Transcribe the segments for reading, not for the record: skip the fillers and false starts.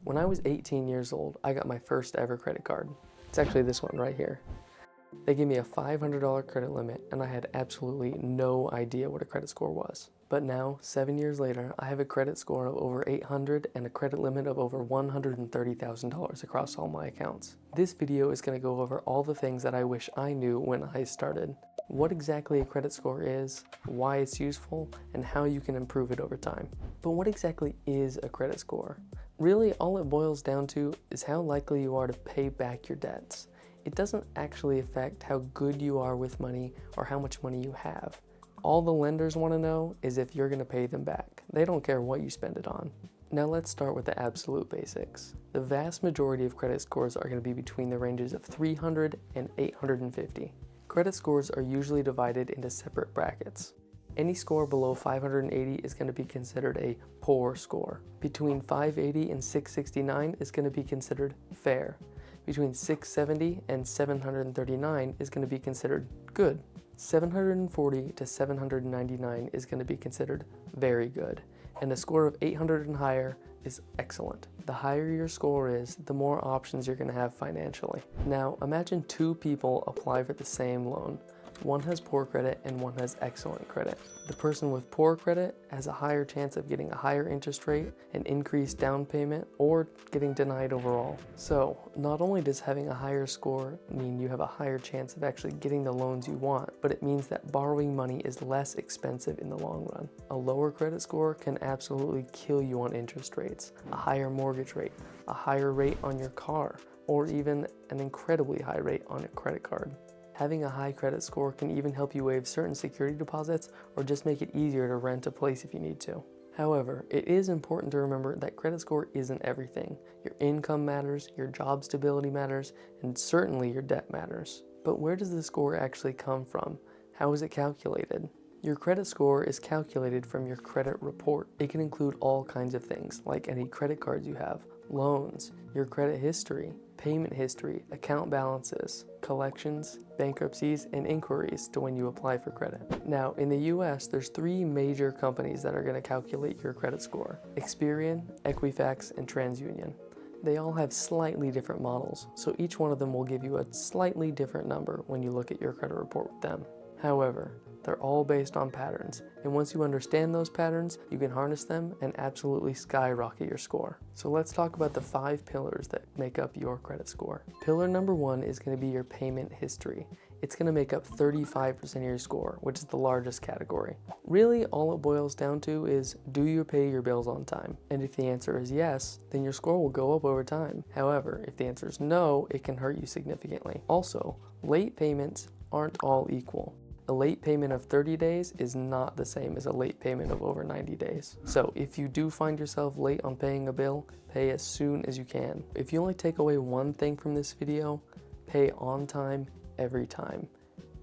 When I was 18 years old, I got my first ever credit card. It's actually this one right here. They gave me a $500 credit limit and I had absolutely no idea what a credit score was. But now, 7 years later, I have a credit score of over 800 and a credit limit of over $130,000 across all my accounts. This video is going to go over all the things that I wish I knew when I started. What exactly a credit score is, why it's useful, and how you can improve it over time. But what exactly is a credit score? Really, all it boils down to is how likely you are to pay back your debts. It doesn't actually affect how good you are with money or how much money you have. All the lenders want to know is if you're going to pay them back. They don't care what you spend it on. Now let's start with the absolute basics. The vast majority of credit scores are going to be between the ranges of 300 and 850. Credit scores are usually divided into separate brackets. Any score below 580 is going to be considered a poor score. Between 580 and 669 is going to be considered fair. Between 670 and 739 is going to be considered good. 740 to 799 is going to be considered very good. And a score of 800 and higher is excellent. The higher your score is, the more options you're going to have financially. Now, imagine two people apply for the same loan. One has poor credit and one has excellent credit. The person with poor credit has a higher chance of getting a higher interest rate, an increased down payment, or getting denied overall. So, not only does having a higher score mean you have a higher chance of actually getting the loans you want, but it means that borrowing money is less expensive in the long run. A lower credit score can absolutely kill you on interest rates, a higher mortgage rate, a higher rate on your car, or even an incredibly high rate on a credit card. Having a high credit score can even help you waive certain security deposits or just make it easier to rent a place if you need to. However, it is important to remember that credit score isn't everything. Your income matters, your job stability matters, and certainly your debt matters. But where does the score actually come from? How is it calculated? Your credit score is calculated from your credit report. It can include all kinds of things, like any credit cards you have, loans, your credit history, payment history, account balances, collections, bankruptcies, and inquiries to when you apply for credit. Now, in the US, there's three major companies that are going to calculate your credit score: Experian, Equifax, and TransUnion. They all have slightly different models, so each one of them will give you a slightly different number when you look at your credit report with them. However, they're all based on patterns, and once you understand those patterns, you can harness them and absolutely skyrocket your score. So let's talk about the 5 pillars that make up your credit score. Pillar number 1 is going to be your payment history. It's going to make up 35% of your score, which is the largest category. Really, all it boils down to is, do you pay your bills on time? And if the answer is yes, then your score will go up over time. However, if the answer is no, it can hurt you significantly. Also, late payments aren't all equal. A late payment of 30 days is not the same as a late payment of over 90 days. So if you do find yourself late on paying a bill, pay as soon as you can. If you only take away one thing from this video, pay on time every time.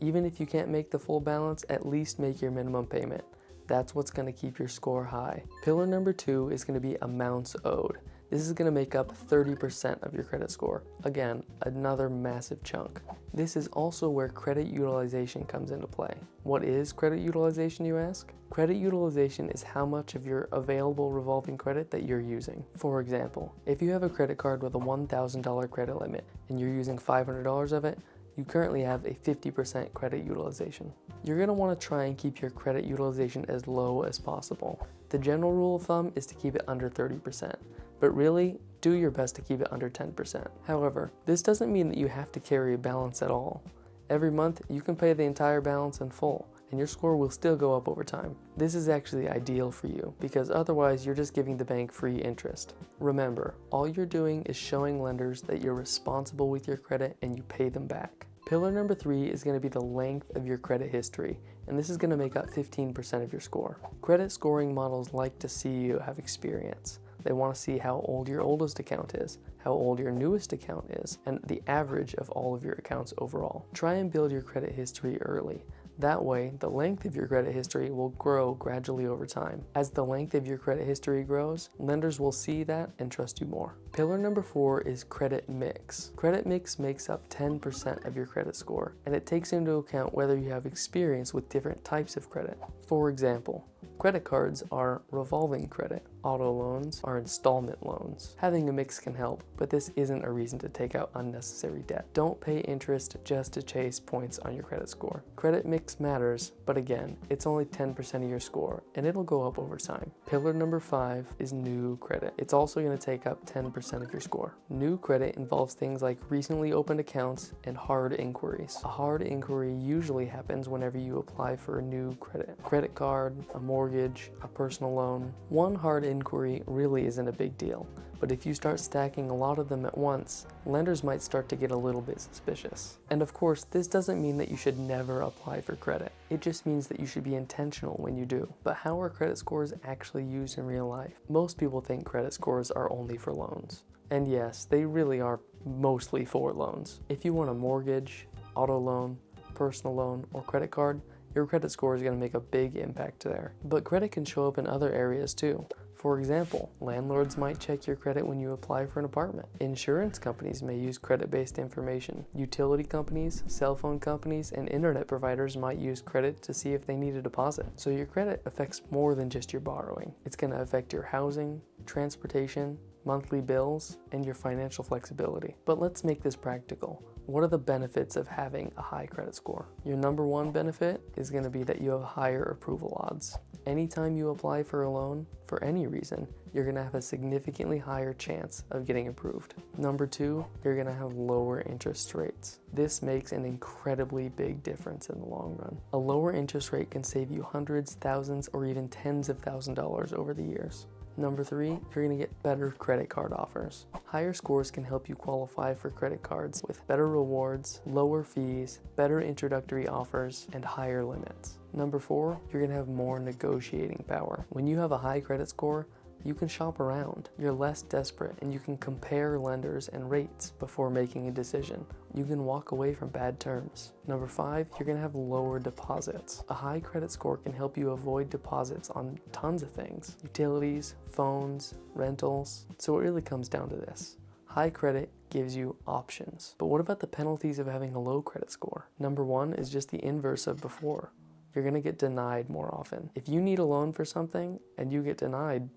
Even if you can't make the full balance, at least make your minimum payment. That's what's going to keep your score high. Pillar number 2 is going to be amounts owed. This is going to make up 30% of your credit score. Again, another massive chunk. This is also where credit utilization comes into play. What is credit utilization, you ask? Credit utilization is how much of your available revolving credit that you're using. For example, if you have a credit card with a $1,000 credit limit and you're using $500 of it, you currently have a 50% credit utilization. You're going to want to try and keep your credit utilization as low as possible. The general rule of thumb is to keep it under 30%. But really, do your best to keep it under 10%. However, this doesn't mean that you have to carry a balance at all. Every month, you can pay the entire balance in full, and your score will still go up over time. This is actually ideal for you, because otherwise you're just giving the bank free interest. Remember, all you're doing is showing lenders that you're responsible with your credit and you pay them back. Pillar number 3 is going to be the length of your credit history, and this is going to make up 15% of your score. Credit scoring models like to see you have experience. They want to see how old your oldest account is, how old your newest account is, and the average of all of your accounts overall. Try and build your credit history early. That way, the length of your credit history will grow gradually over time. As the length of your credit history grows, lenders will see that and trust you more. Pillar number 4 is credit mix. Credit mix makes up 10% of your credit score, and it takes into account whether you have experience with different types of credit. For example, Credit cards are revolving credit. Auto loans are installment loans. Having a mix can help, but this isn't a reason to take out unnecessary debt. Don't pay interest just to chase points on your credit score. Credit mix matters, but again, it's only 10% of your score, and it'll go up over time. Pillar number 5 is new credit. It's also going to take up 10% of your score. New credit involves things like recently opened accounts and hard inquiries. A hard inquiry usually happens whenever you apply for a new credit card, a mortgage, a personal loan. One hard inquiry really isn't a big deal, but if you start stacking a lot of them at once, lenders might start to get a little bit suspicious. And of course, this doesn't mean that you should never apply for credit. It just means that you should be intentional when you do. But how are credit scores actually used in real life? Most people think credit scores are only for loans. And yes, they really are mostly for loans. If you want a mortgage, auto loan, personal loan, or credit card, your credit score is going to make a big impact there. But credit can show up in other areas too. For example, landlords might check your credit when you apply for an apartment. Insurance companies may use credit-based information. Utility companies, cell phone companies, and internet providers might use credit to see if they need a deposit. So your credit affects more than just your borrowing. It's going to affect your housing, transportation, monthly bills, and your financial flexibility. But let's make this practical. What are the benefits of having a high credit score? Your number one benefit is going to be that you have higher approval odds. Anytime you apply for a loan, for any reason, you're going to have a significantly higher chance of getting approved. Number two, you're going to have lower interest rates. This makes an incredibly big difference in the long run. A lower interest rate can save you hundreds, thousands, or even tens of thousands of dollars over the years. Number three, you're going to get better credit card offers. Higher scores can help you qualify for credit cards with better rewards, lower fees, better introductory offers, and higher limits. Number four, you're going to have more negotiating power. When you have a high credit score, you can shop around. You're less desperate and you can compare lenders and rates before making a decision. You can walk away from bad terms. Number five, you're gonna have lower deposits. A high credit score can help you avoid deposits on tons of things: utilities, phones, rentals. So it really comes down to this. High credit gives you options. But what about the penalties of having a low credit score? Number one is just the inverse of before. You're gonna get denied more often. If you need a loan for something and you get denied,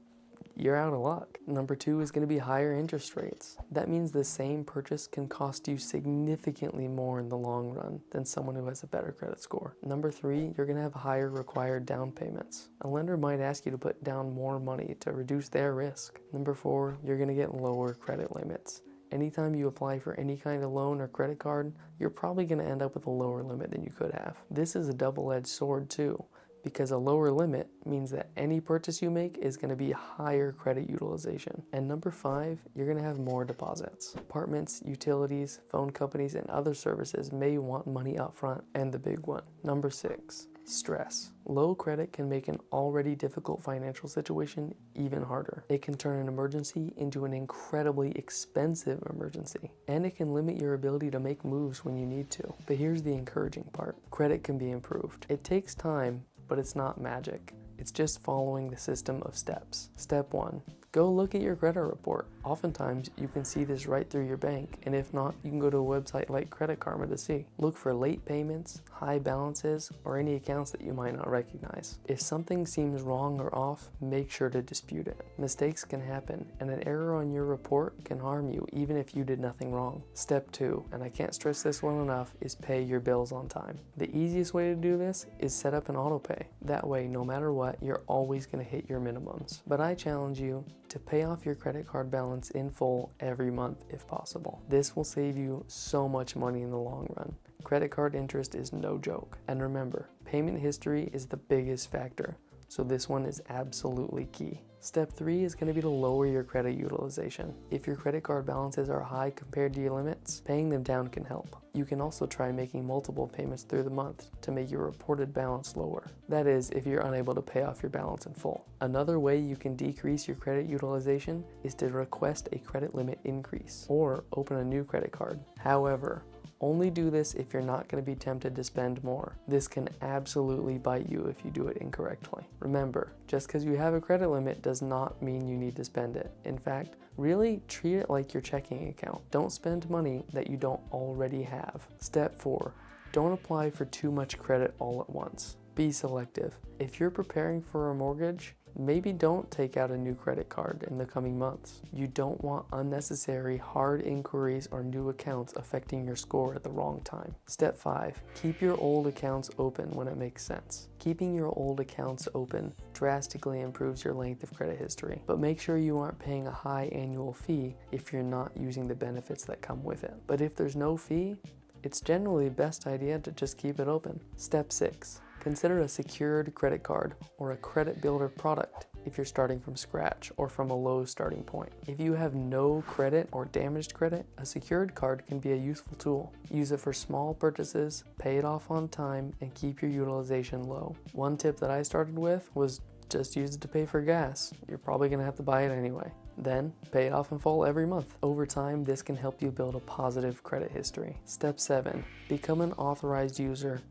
you're out of luck. Number two is going to be higher interest rates. That means the same purchase can cost you significantly more in the long run than someone who has a better credit score. Number three, you're going to have higher required down payments. A lender might ask you to put down more money to reduce their risk. Number four, you're going to get lower credit limits. Anytime you apply for any kind of loan or credit card, you're probably going to end up with a lower limit than you could have. This is a double-edged sword too, because a lower limit means that any purchase you make is going to be higher credit utilization. And number five, you're going to have more deposits. Apartments, utilities, phone companies, and other services may want money up front. And the big one, number six, stress. Low credit can make an already difficult financial situation even harder. It can turn an emergency into an incredibly expensive emergency, and it can limit your ability to make moves when you need to. But here's the encouraging part. Credit can be improved. It takes time, but it's not magic. It's just following the system of steps. Step one, go look at your credit report. Oftentimes, you can see this right through your bank, and if not, you can go to a website like Credit Karma to see. Look for late payments, high balances, or any accounts that you might not recognize. If something seems wrong or off, make sure to dispute it. Mistakes can happen, and an error on your report can harm you even if you did nothing wrong. Step two, and I can't stress this one enough, is pay your bills on time. The easiest way to do this is set up an auto pay. That way, no matter what, you're always going to hit your minimums. But I challenge you to pay off your credit card balance in full every month if possible. This will save you so much money in the long run. Credit card interest is no joke. And remember, payment history is the biggest factor, so this one is absolutely key. Step three is going to be to lower your credit utilization. If your credit card balances are high compared to your limits, paying them down can help. You can also try making multiple payments through the month to make your reported balance lower. That is, if you're unable to pay off your balance in full. Another way you can decrease your credit utilization is to request a credit limit increase or open a new credit card. However, only do this if you're not going to be tempted to spend more. This can absolutely bite you if you do it incorrectly. Remember, just because you have a credit limit does not mean you need to spend it. In fact, really treat it like your checking account. Don't spend money that you don't already have. Step four, don't apply for too much credit all at once. Be selective. If you're preparing for a mortgage, maybe don't take out a new credit card in the coming months. You don't want unnecessary hard inquiries or new accounts affecting your score at the wrong time. Step 5. Keep your old accounts open when it makes sense. Keeping your old accounts open drastically improves your length of credit history, but make sure you aren't paying a high annual fee if you're not using the benefits that come with it. But if there's no fee, it's generally the best idea to just keep it open. Step 6. Consider a secured credit card or a credit builder product if you're starting from scratch or from a low starting point. If you have no credit or damaged credit, a secured card can be a useful tool. Use it for small purchases, pay it off on time, and keep your utilization low. One tip that I started with was just use it to pay for gas. You're probably gonna have to buy it anyway. Then pay it off in full every month. Over time, this can help you build a positive credit history. Step 7. Become an authorized user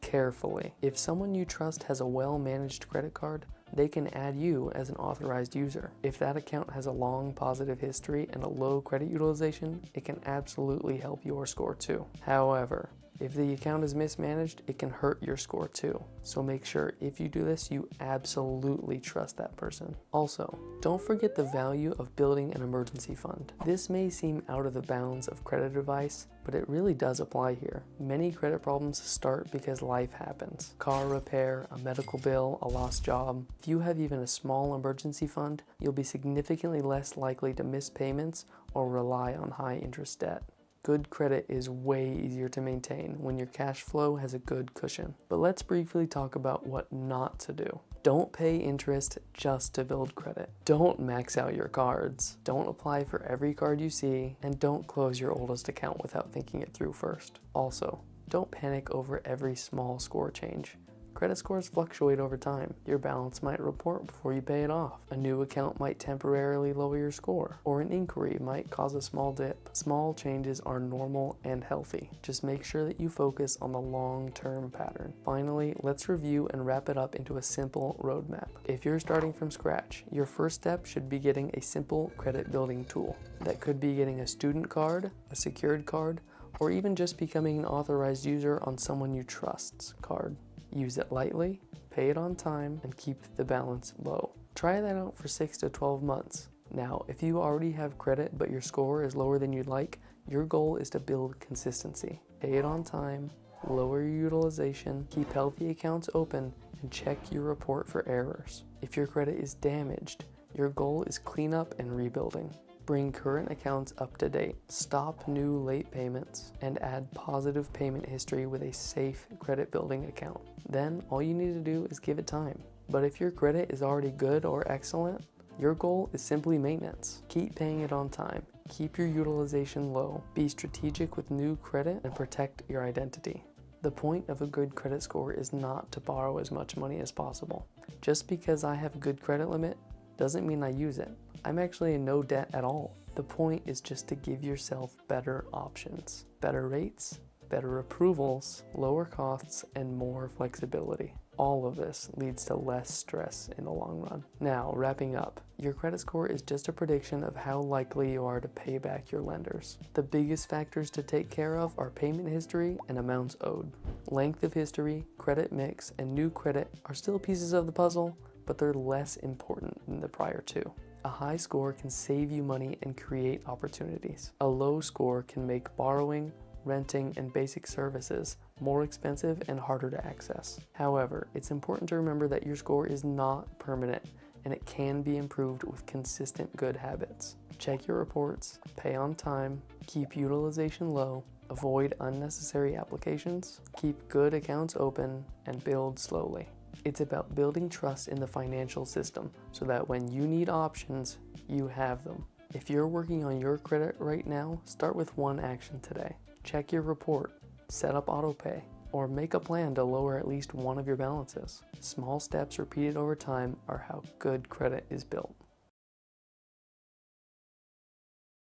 carefully. If someone you trust has a well-managed credit card, they can add you as an authorized user. If that account has a long positive history and a low credit utilization, it can absolutely help your score too. However, if the account is mismanaged, it can hurt your score too. So make sure if you do this, you absolutely trust that person. Also, don't forget the value of building an emergency fund. This may seem out of the bounds of credit advice, but it really does apply here. Many credit problems start because life happens. Car repair, a medical bill, a lost job. If you have even a small emergency fund, you'll be significantly less likely to miss payments or rely on high interest debt. Good credit is way easier to maintain when your cash flow has a good cushion. But let's briefly talk about what not to do. Don't pay interest just to build credit. Don't max out your cards. Don't apply for every card you see, and don't close your oldest account without thinking it through first. Also, don't panic over every small score change. Credit scores fluctuate over time. Your balance might report before you pay it off. A new account might temporarily lower your score, or an inquiry might cause a small dip. Small changes are normal and healthy. Just make sure that you focus on the long-term pattern. Finally, let's review and wrap it up into a simple roadmap. If you're starting from scratch, your first step should be getting a simple credit building tool. That could be getting a student card, a secured card, or even just becoming an authorized user on someone you trust's card. Use it lightly, pay it on time, and keep the balance low. Try that out for 6 to 12 months. Now, if you already have credit but your score is lower than you'd like, your goal is to build consistency. Pay it on time, lower your utilization, keep healthy accounts open, and check your report for errors. If your credit is damaged, your goal is cleanup and rebuilding. Bring current accounts up to date, stop new late payments, and add positive payment history with a safe credit building account. Then all you need to do is give it time. But if your credit is already good or excellent, your goal is simply maintenance. Keep paying it on time, keep your utilization low, be strategic with new credit, and protect your identity. The point of a good credit score is not to borrow as much money as possible. Just because I have a good credit limit doesn't mean I use it. I'm actually in no debt at all. The point is just to give yourself better options, better rates, better approvals, lower costs, and more flexibility. All of this leads to less stress in the long run. Now, wrapping up, your credit score is just a prediction of how likely you are to pay back your lenders. The biggest factors to take care of are payment history and amounts owed. Length of history, credit mix, and new credit are still pieces of the puzzle, but they're less important than the prior two. A high score can save you money and create opportunities. A low score can make borrowing, renting, and basic services more expensive and harder to access. However, it's important to remember that your score is not permanent and it can be improved with consistent good habits. Check your reports, pay on time, keep utilization low, avoid unnecessary applications, keep good accounts open, and build slowly. It's about building trust in the financial system so that when you need options, you have them. If you're working on your credit right now, start with one action today. Check your report, set up autopay, or make a plan to lower at least one of your balances. Small steps repeated over time are how good credit is built.